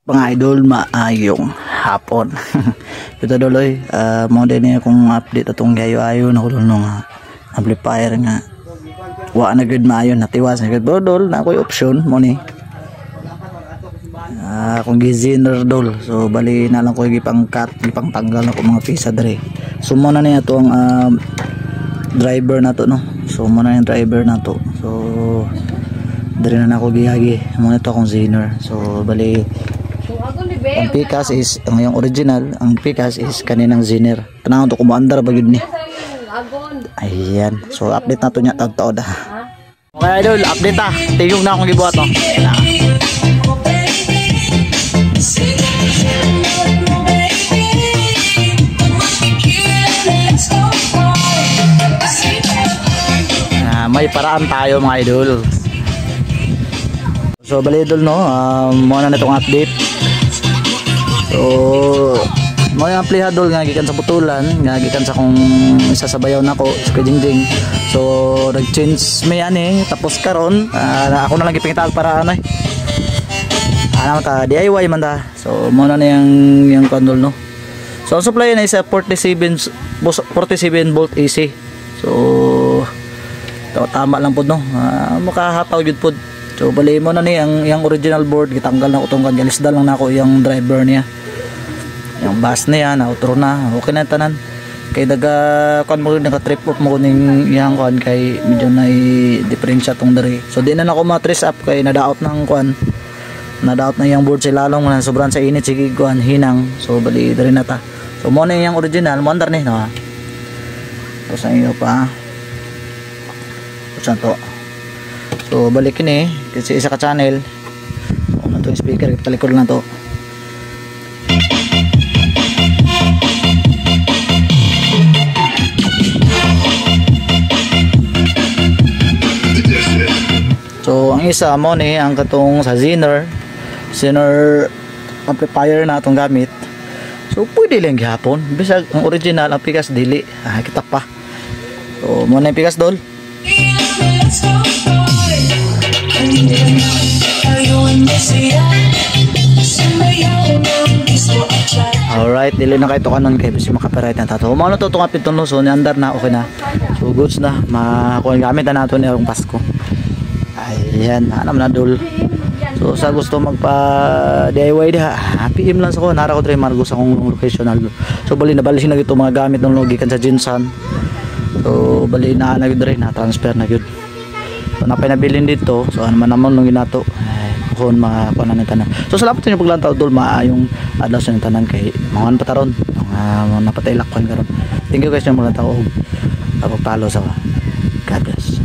Mga idol, maayong hapon. Ito doloy, mo din niya kung update atong gayo-ayo na kulong nga amplifier nga wa na gud maayo natiwas na gud dol na ako'y option mo ni kung giziner dol, so bali na lang ko gipang cut gipang tanggal na ko mga pisa dre. So mo na niya to ang driver na to, no, so mo na yung driver na to, so dre na ako gihagi mo na to akong ziner. So bali ang pikas is ang original, ang pikas is kaninang ziner. Tanang to kumandar ba gud ni. Ayan, so update na to nya tagtaod. Okay idol, update ta. Tigong na akong gibuhat no. May paraan tayo mga idol. So bali idol no, muna na itong update. So mo yung amplihadol nga gikan sa putulan, nga gikan sa kung isa sa bayaw nako sa Jingjing. So nag-change may ani tapos karon ako na lang gipingitag para ano ta DIY man ta. So mo na yung kandol no. So ang supply na isa 47 volt AC. So tama lang pod no. Makahataw gyud pod. So bali mo na ni ang original board gitanggal na ko tong kanyalis dal lang nako yung driver niya. Yung bass na yan, outro na, okay na tanan. Kay daga kon mo naka trip up mo ning yang kon kay medyo na i-differentiate tong diri. So di na nako ma-trace up kay nadaot nang kon. Nadaot na yung board sa lalong na sobrang sa init sige kon hinang. So bali diri na ta. So mo na yung original, mo andar ni no. So sa iyo pa. So to. So balik ni kasi isa ka channel. Ano to speaker talikod lang to. So ang isa mo ni ang katong sa ziner amplifier na atong gamit. So pwede lang gihapon bisag ang original ang pikas dili. Kita pa. So mo na yung pikas dol. Alright, dili na kayo to kanon kay bisi makaparait na tato. Mao na to tong apit no, so ni andar na okay na. So goods na makuha gamit na nato ni ang Pasko. Ayan, naman na dul. So sa gusto magpa DIY diha, PM lang sa ko, nara ko dre margo sa akong location. So bali na balisin na gito mga gamit nung gikan sa Jinsan. So bali na gyud dre na transfer na gyud. So napay nabilin dito, so ano man naman nung ginato. Kon makuha na tanan. So salamat sa inyo paglantaw dul, maayong adlaw sa tanan kay mangan pataron. Mga napatay lakwan karon. Thank you guys sa mga lantaw. Ako palo sa God bless.